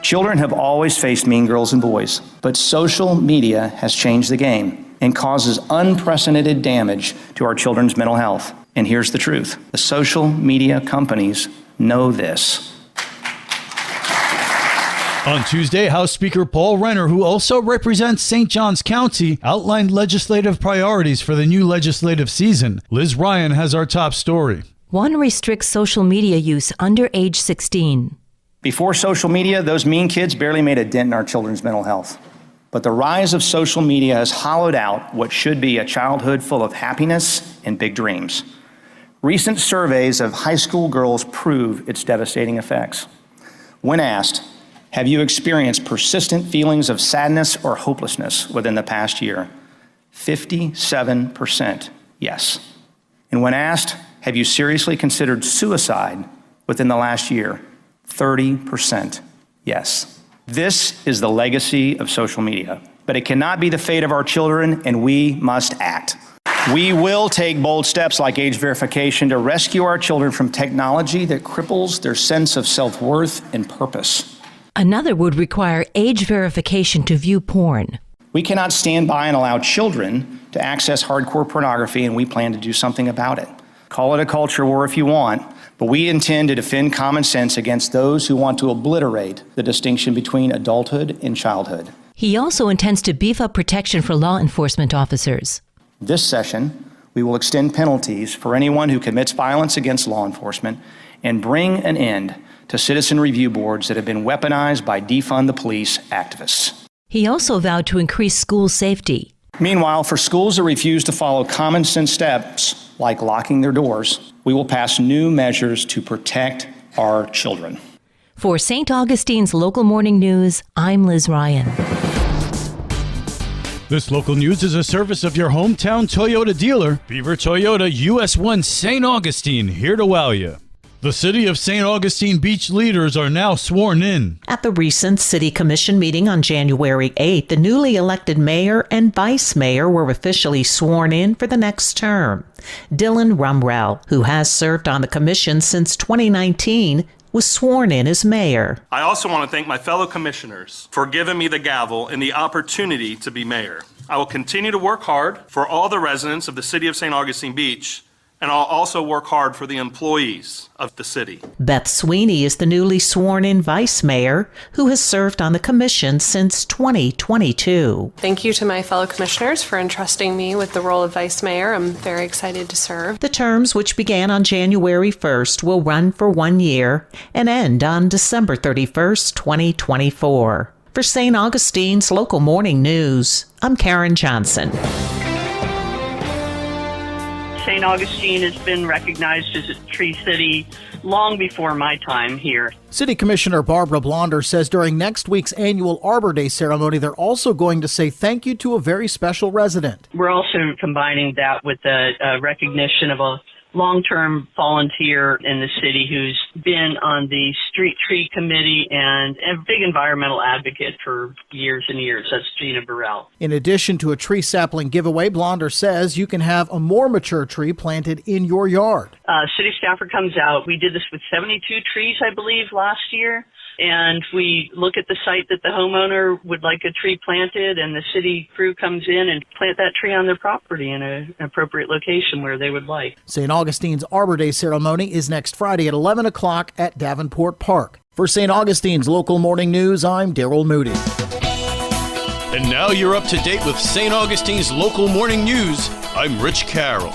Children have always faced mean girls and boys, but social media has changed the game and causes unprecedented damage to our children's mental health. And here's the truth. The social media companies know this. On Tuesday, House Speaker Paul Renner, who also represents St. Johns County, outlined legislative priorities for the new legislative season. Liz Ryan has our top story. One restricts social media use under age 16. Before social media, those mean kids barely made a dent in our children's mental health. But the rise of social media has hollowed out what should be a childhood full of happiness and big dreams. Recent surveys of high school girls prove its devastating effects. When asked, have you experienced persistent feelings of sadness or hopelessness within the past year? 57% yes. And when asked, have you seriously considered suicide within the last year? 30% yes. This is the legacy of social media, but it cannot be the fate of our children, and we must act. We will take bold steps like age verification to rescue our children from technology that cripples their sense of self-worth and purpose. Another would require age verification to view porn. We cannot stand by and allow children to access hardcore pornography, and we plan to do something about it. Call it a culture war if you want, but we intend to defend common sense against those who want to obliterate the distinction between adulthood and childhood. He also intends to beef up protection for law enforcement officers. This session, we will extend penalties for anyone who commits violence against law enforcement and bring an end to citizen review boards that have been weaponized by defund the police activists. He also vowed to increase school safety. Meanwhile, for schools that refuse to follow common sense steps like locking their doors, we will pass new measures to protect our children. For St. Augustine's Local Morning News, I'm Liz Ryan. This local news is a service of your hometown Toyota dealer, Beaver Toyota US 1 St. Augustine, here to wow you. The City of St. Augustine Beach leaders are now sworn in. At the recent City Commission meeting on January 8th, the newly elected mayor and vice mayor were officially sworn in for the next term. Dylan Rumrell, who has served on the commission since 2019, was sworn in as mayor. I also want to thank my fellow commissioners for giving me the gavel and the opportunity to be mayor. I will continue to work hard for all the residents of the City of St. Augustine Beach, and I'll also work hard for the employees of the city. Beth Sweeney is the newly sworn-in vice mayor who has served on the commission since 2022. Thank you to my fellow commissioners for entrusting me with the role of vice mayor. I'm very excited to serve. The terms, which began on January 1st, will run for 1 year and end on December 31st, 2024. For St. Augustine's Local Morning News, I'm Karen Johnson. St. Augustine has been recognized as a tree city long before my time here. City Commissioner Barbara Blonder says during next week's annual Arbor Day ceremony, they're also going to say thank you to a very special resident. We're also combining that with the recognition of a long-term volunteer in the city who's been on the street tree committee and a big environmental advocate for years and years. That's Gina Burrell. In addition to a tree sapling giveaway, Blonder says you can have a more mature tree planted in your yard. City staffer comes out. We did this with 72 trees, I believe, last year. And we look at the site that the homeowner would like a tree planted, and the city crew comes in and plant that tree on their property in an appropriate location where they would like. St. Augustine's Arbor Day ceremony is next Friday at 11 o'clock at Davenport Park. For St. Augustine's Local Morning News, I'm Daryl Moody. And now you're up to date with St. Augustine's Local Morning News. I'm Rich Carroll.